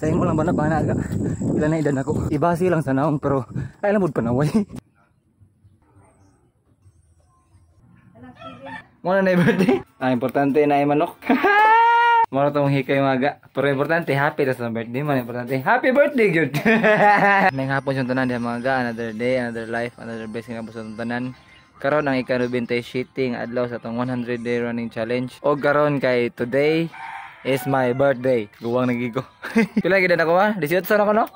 Sa imo lang ba na panaga? Ilan na edad ako? Ibasi lang sa naong pero ay lamod panaway. Muna na birthday? Importante na manok. Muna itong hikay maga. Pero importante, happy na sa birthday man. Importante, happy birthday, good! May hapon yung tanan, mga another day, another life, another blessing nga po sa tanan. Karon ang ika-20 shitting adlaw sa itong 100 day running challenge. O karon kay today is my birthday. Guwang nagigo. Pila gid ako ha? 18 na ko no?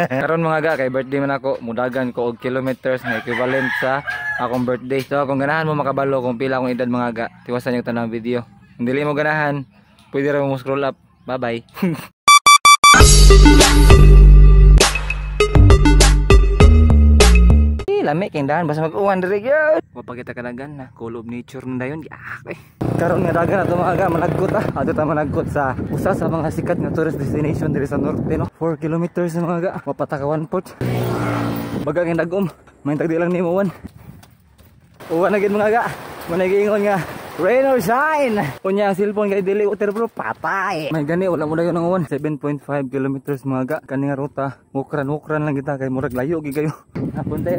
Karon mga ga kay birthday man ako, mudagan ko og kilometers na equivalent sa akong birthday. So kung ganahan mo makabalo kung pila akong edad mga ga, tiwasan yung tanang video. Kung dili mo ganahan, pwede ra mo scroll up. Bye bye. Lami kay dahan basta mag-uwan diri gyud. Mapakita ka dagan na cool of nature man dayon. Karon nga dagan ato mga ga managkot Ato ta managkot sa usa sa mga sikat nga tourist destination diri sa norte no. 4 kilometers mga ga. Mapatakawan port. Baga nga dagom. May tagdi lang nimo uwan. Uwan na gid mga ga. Managiingon nga rain or shine. Kunya ang cellphone kay dili waterproof patay. May gani wala mo dayon ang uwan. 7.5 kilometers mga ga. Kani nga ruta. Ukran lang kita kay murag layo gi kayo. Apunta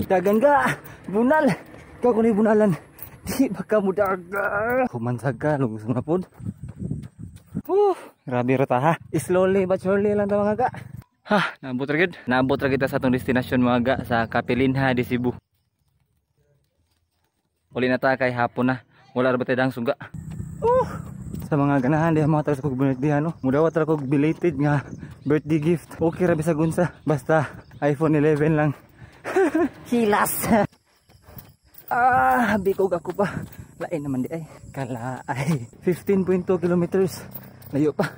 dagan ka. Bunal. Ikaw kung bunalan. Di baka mo daga. Humansag ka. Lugos na po. Grabe ruta ha. Slowly but surely lang ito mga ga. Naabot ra gid. Naabot ra kita sa itong destinasyon mga ga. Sa Capilinha de Cebu. Uli na ta kay hapon na. Wala ra ba tayo dang suga. Sa mga ganahan di mga tayo sa kong birthday no. Mudawat ra kong belated nga birthday gift. Okay ra bisag unsa. Basta iPhone 11 lang. Hilas. Bikog ako pa. Lain naman di ay. Kalaay. 15.2 kilometers. Layo pa.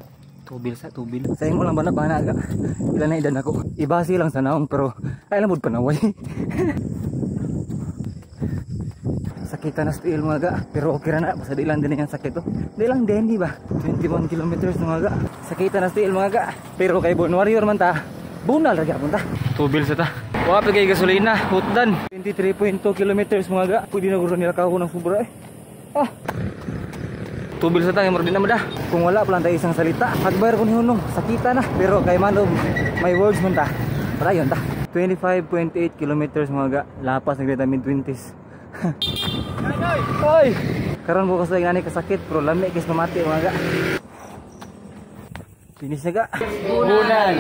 Tubil. Sa imo lang ba na panaga? Ilan na edad ako? Ibasi lang sa naong pero ay lamod panaway. Sakitan na steel mga ga. Pero okay ra na. Basta di lang din yung sakit to. Di lang din di ba? 21 kilometers mga ga. Sakitan na steel mga ga. Pero kay Bon Warrior man ta. Bunal ra gyapon ta. Tubil sa ta. Wa pa kay gasolina. Hutdan. 23.2 kilometers mga ga. Pwede na guro nila kako ng sobra eh. Tubil sa ta yung mordin na mada. Kung wala pa lang tayo isang salita. Pagbayar ko ni Hunong. Sakita na. Pero kay Manog may words man ta. Parayon ta. 25.8 kilometers mga ga. Lapas nagreta mid-20s. Hoy! Karon ko kasi ngani kasakit pero lami kis mamati mga ga. Finish na ga. Bunan.